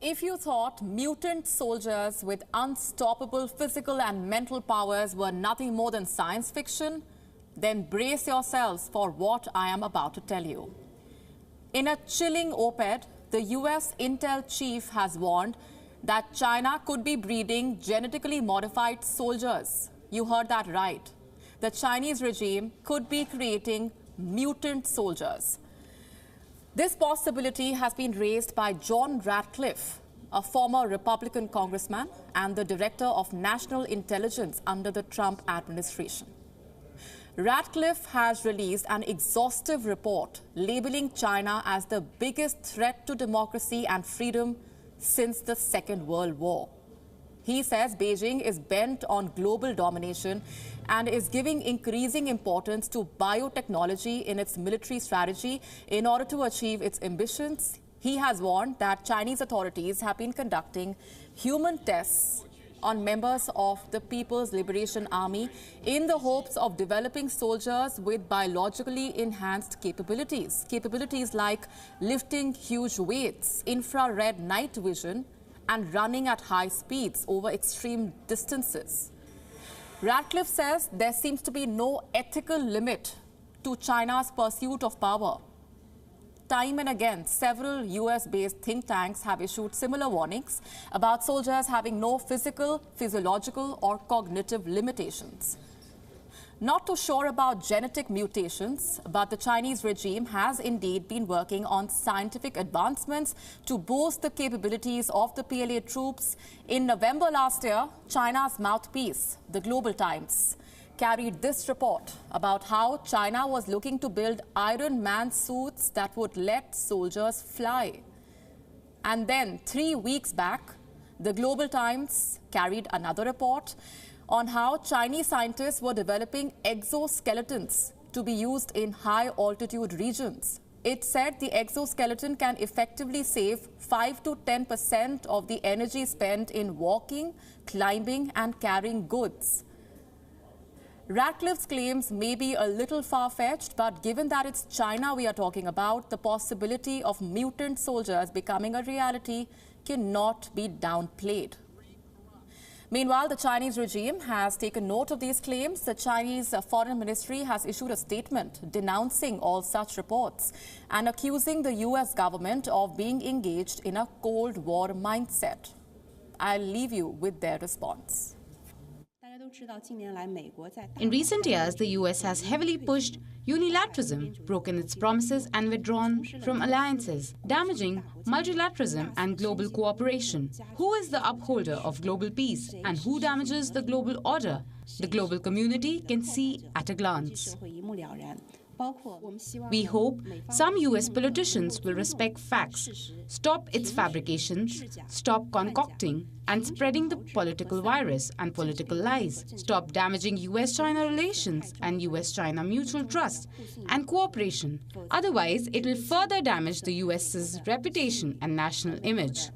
If you thought mutant soldiers with unstoppable physical and mental powers were nothing more than science fiction, then brace yourselves for what I am about to tell you. In a chilling op-ed, the US intel chief has warned that China could be breeding genetically modified soldiers. You heard that right. The Chinese regime could be creating mutant soldiers. This possibility has been raised by John Ratcliffe, a former Republican congressman and the director of national intelligence under the Trump administration. Ratcliffe has released an exhaustive report labeling China as the biggest threat to democracy and freedom since the Second World War. He says Beijing is bent on global domination and is giving increasing importance to biotechnology in its military strategy in order to achieve its ambitions. He has warned that Chinese authorities have been conducting human tests on members of the People's Liberation Army in the hopes of developing soldiers with biologically enhanced capabilities. Capabilities like lifting huge weights, infrared night vision, and running at high speeds over extreme distances. Ratcliffe says there seems to be no ethical limit to China's pursuit of power. Time and again, several US-based think tanks have issued similar warnings about soldiers having no physical, physiological, or cognitive limitations. Not too sure about genetic mutations, but the Chinese regime has indeed been working on scientific advancements to boost the capabilities of the PLA troops. In November last year, China's mouthpiece, the Global Times, carried this report about how China was looking to build Iron Man suits that would let soldiers fly. And then 3 weeks back, the Global Times carried another report on how Chinese scientists were developing exoskeletons to be used in high-altitude regions. It said the exoskeleton can effectively save 5 to 10% of the energy spent in walking, climbing, and carrying goods. Ratcliffe's claims may be a little far-fetched, but given that it's China we are talking about, the possibility of mutant soldiers becoming a reality cannot be downplayed. Meanwhile, the Chinese regime has taken note of these claims. The Chinese Foreign Ministry has issued a statement denouncing all such reports and accusing the US government of being engaged in a Cold War mindset. I'll leave you with their response. In recent years, the US has heavily pushed unilateralism, broken its promises and withdrawn from alliances, damaging multilateralism and global cooperation. Who is the upholder of global peace and who damages the global order? The global community can see at a glance. We hope some US politicians will respect facts, stop its fabrications, stop concocting and spreading the political virus and political lies, stop damaging US-China relations and US-China mutual trust and cooperation. Otherwise, it will further damage the US's reputation and national image.